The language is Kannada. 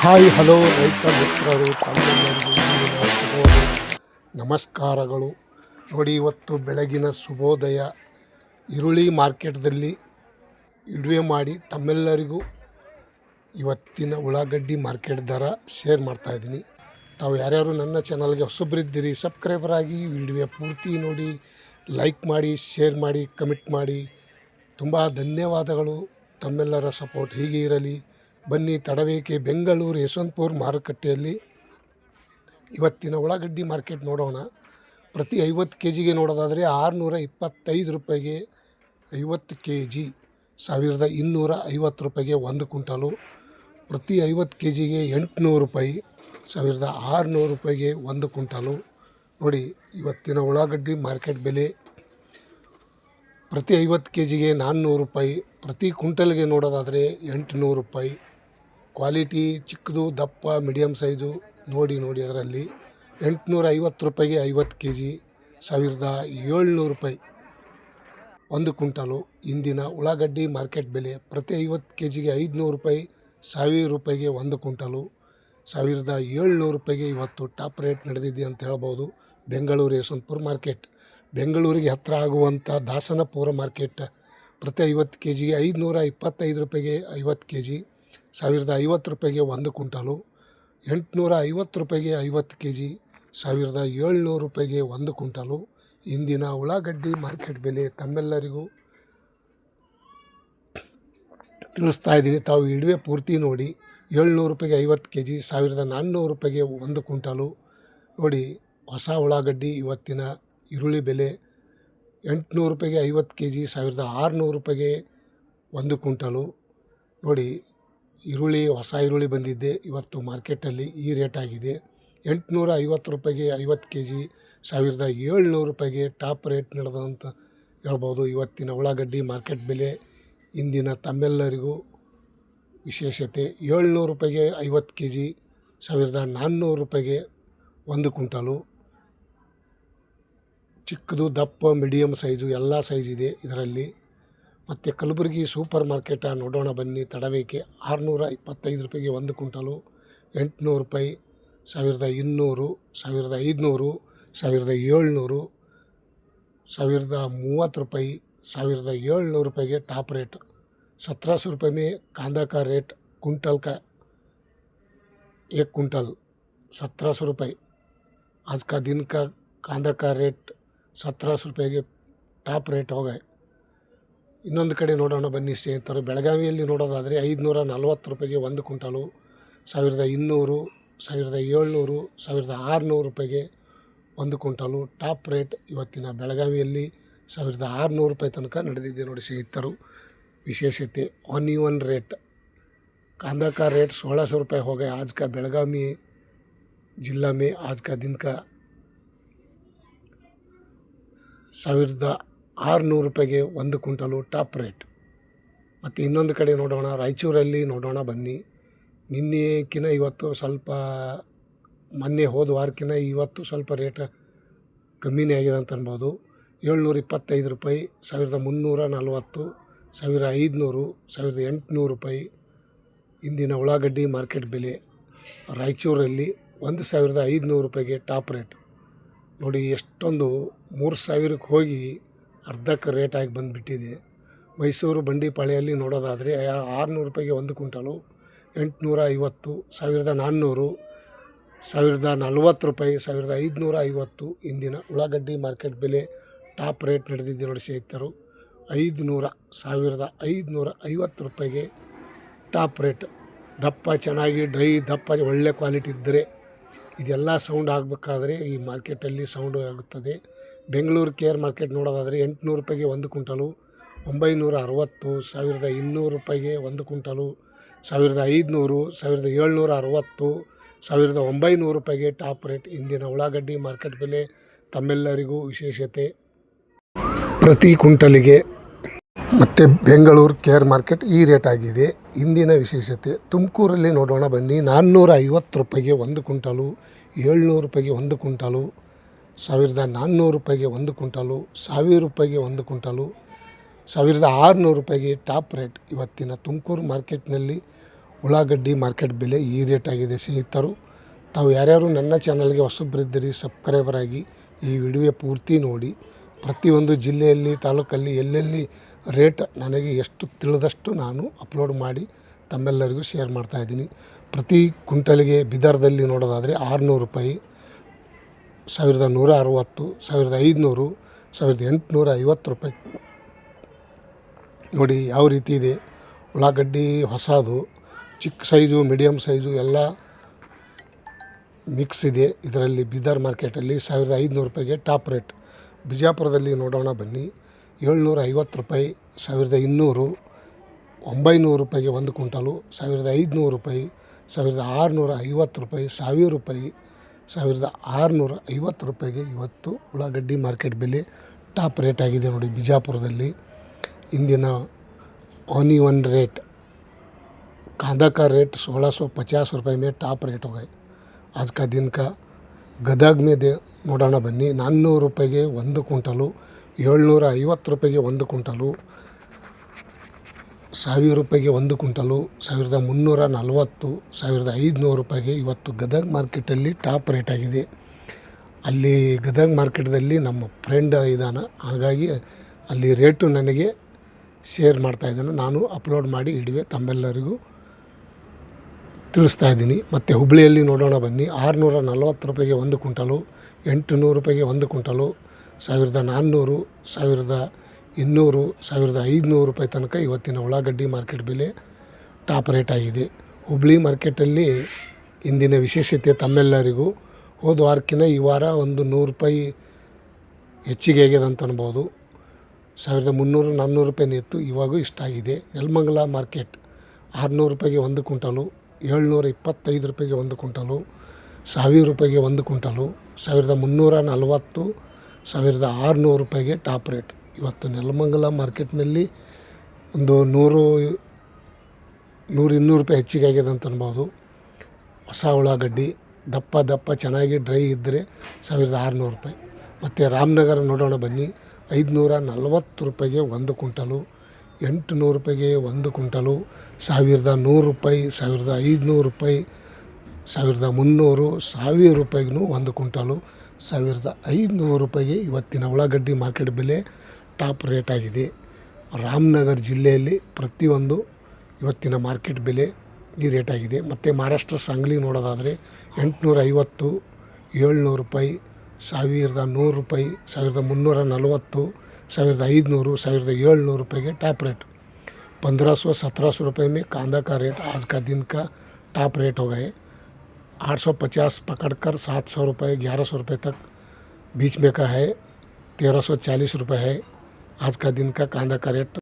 ಹಾಯ್ ಹಲೋ ರೈತ ಮಿತ್ರರು ತಮ್ಮೆಲ್ಲರಿಗೂ ಇಂದಿನ ಶುಭೋದಯ ನಮಸ್ಕಾರಗಳು. ನೋಡಿ, ಇವತ್ತು ಬೆಳಗಿನ ಶುಭೋದಯ ಈರುಳ್ಳಿ ಮಾರ್ಕೆಟ್ದಲ್ಲಿ ವಿಡಿಯೋ ಮಾಡಿ ತಮ್ಮೆಲ್ಲರಿಗೂ ಇವತ್ತಿನ ಉಳ್ಳಾಗಡ್ಡಿ ಮಾರ್ಕೆಟ್ ದರ ಶೇರ್ ಮಾಡ್ತಾಯಿದ್ದೀನಿ. ತಾವು ಯಾರ್ಯಾರು ನನ್ನ ಚಾನಲ್ಗೆ ಹೊಸಬ್ರಿದ್ದೀರಿ ಸಬ್ಸ್ಕ್ರೈಬರ್ ಆಗಿ ವಿಡಿಯೋ ಪೂರ್ತಿ ನೋಡಿ, ಲೈಕ್ ಮಾಡಿ, ಶೇರ್ ಮಾಡಿ, ಕಮೆಂಟ್ ಮಾಡಿ. ತುಂಬ ಧನ್ಯವಾದಗಳು. ತಮ್ಮೆಲ್ಲರ ಸಪೋರ್ಟ್ ಹೀಗೆ ಇರಲಿ. ಬನ್ನಿ, ತಡವೇಕೆ ಬೆಂಗಳೂರು ಯಶವಂತಪುರ ಮಾರುಕಟ್ಟೆಯಲ್ಲಿ ಇವತ್ತಿನ ಉಳ್ಳಾಗಡ್ಡಿ ಮಾರ್ಕೆಟ್ ನೋಡೋಣ. ಪ್ರತಿ 50 ಕೆ ಜಿಗೆ ನೋಡೋದಾದರೆ 625 ರೂಪಾಯಿಗೆ 50 ಕೆ ಜಿ, 1250 ರೂಪಾಯಿಗೆ 1 ಕ್ವಿಂಟಲು. ಪ್ರತಿ 50 ಕೆ ಜಿಗೆ 800 ರೂಪಾಯಿ, 1600 ರೂಪಾಯಿಗೆ 1 ಕ್ವಿಂಟಲು. ನೋಡಿ, ಇವತ್ತಿನ ಉಳ್ಳಾಗಡ್ಡಿ ಮಾರ್ಕೆಟ್ ಬೆಲೆ ಪ್ರತಿ 50 ಕೆ ಜಿಗೆ 400 ರೂಪಾಯಿ, ಪ್ರತಿ ಕ್ವಿಂಟಲ್ಗೆ ನೋಡೋದಾದರೆ 800 ರೂಪಾಯಿ. ಕ್ವಾಲಿಟಿ ಚಿಕ್ಕದು, ದಪ್ಪ, ಮೀಡಿಯಮ್ ಸೈಜು ನೋಡಿ ಅದರಲ್ಲಿ 850 ರೂಪಾಯಿಗೆ 50 ಕೆ ಜಿ, 1700 ರೂಪಾಯಿ 1 ಕ್ವಿಂಟಲು. ಇಂದಿನ ಉಳ್ಳಾಗಡ್ಡಿ ಮಾರ್ಕೆಟ್ ಬೆಲೆ ಪ್ರತಿ 50 ಕೆ ಜಿಗೆ 500 ರೂಪಾಯಿ, 1000 ರೂಪಾಯಿಗೆ 1 ಕ್ವಿಂಟಲು. 1700 ರೂಪಾಯಿಗೆ ಇವತ್ತು ಟಾಪ್ ರೇಟ್ ನಡೆದಿದೆ ಅಂತ ಹೇಳ್ಬೋದು. ಬೆಂಗಳೂರು ಯಶವಂತಪುರ ಮಾರ್ಕೆಟ್, ಬೆಂಗಳೂರಿಗೆ ಹತ್ತಿರ ಆಗುವಂಥ ದಾಸನಪುರ ಮಾರ್ಕೆಟ್ ಪ್ರತಿ 50 ಕೆ ಜಿಗೆ 525 ರೂಪಾಯಿಗೆ 50 ಕೆ ಜಿ, 1050 ರೂಪಾಯಿಗೆ 1 ಕ್ವಿಂಟಲು. 850 ರೂಪಾಯಿಗೆ 50 ಕೆ ಜಿ, 1700 ರೂಪಾಯಿಗೆ 1 ಕ್ವಿಂಟಲು. ಇಂದಿನ ಉಳ್ಳಾಗಡ್ಡಿ ಮಾರ್ಕೆಟ್ ಬೆಲೆ ತಮ್ಮೆಲ್ಲರಿಗೂ ತಿಳಿಸ್ತಾ ಇದ್ದೀನಿ. ತಾವು ವಿಡಿಯೋ ಪೂರ್ತಿ ನೋಡಿ. 700 ರೂಪಾಯಿಗೆ 50 ಕೆ ಜಿ, 1400 ರೂಪಾಯಿಗೆ 1 ಕ್ವಿಂಟಲು. ನೋಡಿ, ಹೊಸ ಉಳ್ಳಾಗಡ್ಡಿ ಇವತ್ತಿನ ಈರುಳ್ಳಿ ಬೆಲೆ 800 ರೂಪಾಯಿಗೆ 50 ಕೆ ಜಿ, 1600 ರೂಪಾಯಿಗೆ 1 ಕ್ವಿಂಟಲು. ನೋಡಿ, ಈರುಳ್ಳಿ ಹೊಸ ಈರುಳ್ಳಿ ಬಂದಿದ್ದೆ ಇವತ್ತು ಮಾರ್ಕೆಟಲ್ಲಿ ಈ ರೇಟ್ ಆಗಿದೆ. 850 ರೂಪಾಯಿಗೆ 50 ಕೆ ಜಿ, 1700 ರೂಪಾಯಿಗೆ ಟಾಪ್ ರೇಟ್ ನಡೆದಂತ ಹೇಳ್ಬೋದು. ಇವತ್ತಿನ ಉಳ್ಳಾಗಡ್ಡಿ ಮಾರ್ಕೆಟ್ ಬೆಲೆ ಇಂದಿನ ತಮ್ಮೆಲ್ಲರಿಗೂ ವಿಶೇಷತೆ. 700 ರೂಪಾಯಿಗೆ 50 ಕೆ ಜಿ, 1400 ರೂಪಾಯಿಗೆ 1 ಕ್ವಿಂಟಲು. ಚಿಕ್ಕದು, ದಪ್ಪ, ಮೀಡಿಯಮ್ ಸೈಜು ಎಲ್ಲ ಸೈಜ್ ಇದೆ ಇದರಲ್ಲಿ. ಮತ್ತು ಕಲಬುರಗಿ ಸೂಪರ್ ಮಾರ್ಕೆಟ ನೋಡೋಣ ಬನ್ನಿ, ತಡವೇಕೆ 625 ರೂಪಾಯಿಗೆ 1 ಕ್ವಿಂಟಲು, 800 ರೂಪಾಯಿ, 1200, 1500, 1700, 1030 ರೂಪಾಯಿ, 1700 ರೂಪಾಯಿಗೆ ಟಾಪ್ रेट. 1700 रुपये में कांदा का रेट कुंटल का 1 कुंटल 1700 रुपये. आज का दिन का कांदा का रेट 1700 रुपये के ಟಾಪ್ ರೇಟ್ ಹೋಗೈ. ಇನ್ನೊಂದು ಕಡೆ ನೋಡೋಣ ಬನ್ನಿ ಸ್ನೇಹಿತರು. ಬೆಳಗಾವಿಯಲ್ಲಿ ನೋಡೋದಾದರೆ 540 ರೂಪಾಯಿಗೆ 1 ಕ್ವಿಂಟಲು, 1200, 1700, 1600 ರೂಪಾಯಿಗೆ 1 ಕ್ವಿಂಟಲು. ಟಾಪ್ ರೇಟ್ ಇವತ್ತಿನ ಬೆಳಗಾವಿಯಲ್ಲಿ 1600 ರೂಪಾಯಿ ತನಕ ನಡೆದಿದೆ ನೋಡಿ ಸ್ನೇಹಿತರು. विशेषते ऑनियन रेट, कांदा का रेट 1600 रुपये हो गए आज का बेलगावी जिला में. आज का दिन का 1600 ರೂಪಾಯಿಗೆ 1 ಕ್ವಿಂಟಲು ಟಾಪ್ ರೇಟ್. ಮತ್ತು ಇನ್ನೊಂದು ಕಡೆ ನೋಡೋಣ, ರಾಯಚೂರಲ್ಲಿ ನೋಡೋಣ ಬನ್ನಿ. ನಿನ್ನೆಕಿನ ಇವತ್ತು ಸ್ವಲ್ಪ, ಮೊನ್ನೆ ಹೋದ ವಾರಕ್ಕಿಂತ ಇವತ್ತು ಸ್ವಲ್ಪ ರೇಟ್ ಕಮ್ಮಿನೇ ಆಗಿದೆ ಅಂತ ಅನ್ಬೋದು. 725 ರೂಪಾಯಿ, 1340, 1500, 1800 ರೂಪಾಯಿ ಇಂದಿನ ಉಳ್ಳಾಗಡ್ಡಿ ಮಾರ್ಕೆಟ್ ಬೆಲೆ. ರಾಯಚೂರಲ್ಲಿ 1500 ರೂಪಾಯಿಗೆ ಟಾಪ್ ರೇಟ್. ನೋಡಿ, ಎಷ್ಟೊಂದು 3000ಕ್ಕೆ ಹೋಗಿ ಅರ್ಧಕ್ಕೆ ರೇಟ್ ಆಗಿ ಬಂದುಬಿಟ್ಟಿದೆ. ಮೈಸೂರು ಬಂಡಿಪಾಳ್ಯಲ್ಲಿ ನೋಡೋದಾದರೆ 600 ರೂಪಾಯಿಗೆ 1 ಕ್ವಿಂಟಲು, 850, 1400, 1040 ರೂಪಾಯಿ, 1550 ಇಂದಿನ ಉಳ್ಳಾಗಡ್ಡಿ ಮಾರ್ಕೆಟ್ ಬೆಲೆ ಟಾಪ್ ರೇಟ್ ನಡೆದಿದೆ ನೋಡಿ ಸ್ನೇಹಿತರು. 1550 ರೂಪಾಯಿಗೆ ಟಾಪ್ ರೇಟ್. ದಪ್ಪ ಚೆನ್ನಾಗಿ ಡ್ರೈ, ದಪ್ಪ ಒಳ್ಳೆ ಕ್ವಾಲಿಟಿ ಇದ್ದರೆ ಇದೆಲ್ಲ ಸೌಂಡ್ ಆಗಬೇಕಾದ್ರೆ ಈ ಮಾರ್ಕೆಟಲ್ಲಿ ಸೌಂಡ್ ಆಗುತ್ತದೆ. ಬೆಂಗಳೂರು ಕೇರ್ ಮಾರ್ಕೆಟ್ ನೋಡೋದಾದರೆ 800 ರೂಪಾಯಿಗೆ 1 ಕ್ವಿಂಟಲು, 960, 1200 ರೂಪಾಯಿಗೆ 1 ಕ್ವಿಂಟಲು, 1500, 1760, 1900 ರೂಪಾಯಿಗೆ ಟಾಪ್ ರೇಟ್. ಇಂದಿನ ಉಳ್ಳಾಗಡ್ಡಿ ಮಾರ್ಕೆಟ್ ಬೆಲೆ ತಮ್ಮೆಲ್ಲರಿಗೂ ವಿಶೇಷತೆ ಪ್ರತಿ ಕ್ವಿಂಟಲಿಗೆ. ಮತ್ತು ಬೆಂಗಳೂರು ಕೇರ್ ಮಾರ್ಕೆಟ್ ಈ ರೇಟ್ ಆಗಿದೆ. ಇಂದಿನ ವಿಶೇಷತೆ ತುಮಕೂರಲ್ಲಿ ನೋಡೋಣ ಬನ್ನಿ. 450 ರೂಪಾಯಿಗೆ 1 ಕ್ವಿಂಟಲು, 700 ರೂಪಾಯಿಗೆ 1 ಕ್ವಿಂಟಲು, 1400 ರೂಪಾಯಿಗೆ 1 ಕ್ವಿಂಟಲು, 1000 ರೂಪಾಯಿಗೆ 1 ಕ್ವಿಂಟಲು, 1600 ರೂಪಾಯಿಗೆ ಟಾಪ್ ರೇಟ್. ಇವತ್ತಿನ ತುಮಕೂರು ಮಾರ್ಕೆಟ್ನಲ್ಲಿ ಉಳ್ಳಾಗಡ್ಡಿ ಮಾರ್ಕೆಟ್ ಬೆಲೆ ಈ ರೇಟ್ ಆಗಿದೆ ಸ್ನೇಹಿತರು. ತಾವು ಯಾರ್ಯಾರು ನನ್ನ ಚಾನಲ್ಗೆ ಹೊಸಬರಿದ್ದೀರಿ ಸಬ್ಸ್ಕ್ರೈಬರ್ ಆಗಿ ಈ ವಿಡಿಯೋ ಪೂರ್ತಿ ನೋಡಿ. ಪ್ರತಿಯೊಂದು ಜಿಲ್ಲೆಯಲ್ಲಿ ತಾಲೂಕಲ್ಲಿ ಎಲ್ಲೆಲ್ಲಿ ರೇಟ್ ನನಗೆ ಎಷ್ಟು ತಿಳಿದಷ್ಟು ನಾನು ಅಪ್ಲೋಡ್ ಮಾಡಿ ತಮ್ಮೆಲ್ಲರಿಗೂ ಶೇರ್ ಮಾಡ್ತಾಯಿದ್ದೀನಿ. ಪ್ರತಿ ಕ್ವಿಂಟಲ್ಗೆ ಬೀದರ್ದಲ್ಲಿ ನೋಡೋದಾದರೆ 600 ರೂಪಾಯಿ, 1160, 1500, 1850 ರೂಪಾಯಿ. ನೋಡಿ ಯಾವ ರೀತಿ ಇದೆ ಉಳ್ಳಾಗಡ್ಡಿ. ಹೊಸದು ಚಿಕ್ಕ ಸೈಜು, ಮೀಡಿಯಮ್ ಸೈಜು ಎಲ್ಲ ಮಿಕ್ಸ್ ಇದೆ ಇದರಲ್ಲಿ. ಬೀದರ್ ಮಾರ್ಕೆಟಲ್ಲಿ 1500 ರೂಪಾಯಿಗೆ ಟಾಪ್ ರೇಟ್. ಬಿಜಾಪುರದಲ್ಲಿ ನೋಡೋಣ ಬನ್ನಿ. 750 ರೂಪಾಯಿ, 1200, 900 ರೂಪಾಯಿಗೆ 1 ಕ್ವಿಂಟಲು, 1500 ರೂಪಾಯಿ, 1650 ರೂಪಾಯಿ, 1000 ರೂಪಾಯಿ, 1650 ರೂಪಾಯಿಗೆ ಇವತ್ತು ಉಳ್ಳಾಗಡ್ಡಿ ಮಾರ್ಕೆಟ್ ಬೆಲೆ ಟಾಪ್ ರೇಟ್ ಆಗಿದೆ ನೋಡಿ ಬಿಜಾಪುರದಲ್ಲಿ. ಇಂದಿನ ऑनियन रेट, कांदा का रेट 1650 रुपये में टॉप रेट हो गए आज का दिन का. ಗದಗ में ನೋಡೋಣ ಬನ್ನಿ. 400 ರೂಪಾಯಿಗೆ 1 ಕ್ವಿಂಟಲು, 750 ರೂಪಾಯಿಗೆ 1 ಕ್ವಿಂಟಲು, 1000 ರೂಪಾಯಿಗೆ 1 ಕ್ವಿಂಟಲು, 1340, 1500 ರೂಪಾಯಿಗೆ ಇವತ್ತು ಗದಗ ಮಾರ್ಕೆಟಲ್ಲಿ ಟಾಪ್ ರೇಟ್ ಆಗಿದೆ. ಅಲ್ಲಿ ಗದಗ ಮಾರ್ಕೆಟ್ದಲ್ಲಿ ನಮ್ಮ ಫ್ರೆಂಡ್ ಇದ್ದಾನೆ, ಹಾಗಾಗಿ ಅಲ್ಲಿ ರೇಟು ನನಗೆ ಶೇರ್ ಮಾಡ್ತಾಯಿದ್ದಾನೆ. ನಾನು ಅಪ್ಲೋಡ್ ಮಾಡಿ ಇಡುವೆ ತಮ್ಮೆಲ್ಲರಿಗೂ ತಿಳಿಸ್ತಾ ಇದ್ದೀನಿ. ಮತ್ತು ಹುಬ್ಬಳ್ಳಿಯಲ್ಲಿ ನೋಡೋಣ ಬನ್ನಿ. 640 ರೂಪಾಯಿಗೆ 1 ಕ್ವಿಂಟಲು, 800 ರೂಪಾಯಿಗೆ 1 ಕ್ವಿಂಟಲು, 1400, 1200, 1500 ರೂಪಾಯಿ ತನಕ ಇವತ್ತಿನ ಉಳ್ಳಾಗಡ್ಡಿ ಮಾರ್ಕೆಟ್ ಬೆಲೆ ಟಾಪ್ ರೇಟ್ ಆಗಿದೆ. ಹುಬ್ಬಳ್ಳಿ ಮಾರ್ಕೆಟಲ್ಲಿ ಇಂದಿನ ವಿಶೇಷತೆ ತಮ್ಮೆಲ್ಲರಿಗೂ ಹೋದ ವಾರಕ್ಕಿಂತ ಈ ವಾರ ಒಂದು 100 ರೂಪಾಯಿ ಹೆಚ್ಚಿಗೆ ಆಗಿದೆ ಅಂತ ಅನ್ಬೋದು. 1300, 400 ರೂಪಾಯಿನೇ ಇತ್ತು, ಇವಾಗೂ ಇಷ್ಟಾಗಿದೆ. ನೆಲಮಂಗಲ ಮಾರ್ಕೆಟ್ 600 ರೂಪಾಯಿಗೆ 1 ಕ್ವಿಂಟಲು, 725 ರೂಪಾಯಿಗೆ 1 ಕ್ವಿಂಟಲು, 1000 ರೂಪಾಯಿಗೆ 1 ಕ್ವಿಂಟಲು, 1340, 1600 ರೂಪಾಯಿಗೆ ಟಾಪ್ ರೇಟ್. ಇವತ್ತು ನೆಲಮಂಗಲ ಮಾರ್ಕೆಟ್ನಲ್ಲಿ ಒಂದು 100-200 ರೂಪಾಯಿ ಹೆಚ್ಚಿಗೆ ಆಗಿದೆ ಅಂತ ಅನ್ಬೋದು. ಹೊಸ ಉಳ್ಳಾಗಡ್ಡಿ ದಪ್ಪ ಚೆನ್ನಾಗಿ ಡ್ರೈ ಇದ್ದರೆ 1600 ರೂಪಾಯಿ. ಮತ್ತು ರಾಮನಗರ ನೋಡೋಣ ಬನ್ನಿ. 540 ರೂಪಾಯಿಗೆ 1 ಕ್ವಿಂಟಲು, 800 ರೂಪಾಯಿಗೆ 1 ಕ್ವಿಂಟಲು, 1100 ರೂಪಾಯಿ, 1500 ರೂಪಾಯಿ, 1300, 1000 ರೂಪಾಯಿಗೂ 1 ಕ್ವಿಂಟಲು, 1500 ರೂಪಾಯಿಗೆ ಇವತ್ತಿನ ಉಳ್ಳಾಗಡ್ಡಿ ಮಾರ್ಕೆಟ್ ಬೆಲೆ ಟಾಪ್ ರೇಟ್ ಆಗಿದೆ. ರಾಮನಗರ ಜಿಲ್ಲೆಯಲ್ಲಿ ಪ್ರತಿಯೊಂದು ಇವತ್ತಿನ ಮಾರ್ಕೆಟ್ ಬೆಲೆ ಈ ರೇಟ್ ಆಗಿದೆ. ಮತ್ತು ಮಹಾರಾಷ್ಟ್ರ ಸಾಂಗ್ಲಿ ನೋಡೋದಾದರೆ 850, 700 ರೂಪಾಯಿ, 1100 ರೂಪಾಯಿ, 1340, 1500, 1700 रुपये टॉप रेट. 1500-1700 रुपये में कांदा का रेट आज का दिन का टॉप रेट हो गए. 850 पकड़कर 700 रुपये, 1100 रुपये तक बीच में का है. 1340 रुपये है आज का दिन का कांदा का रेट.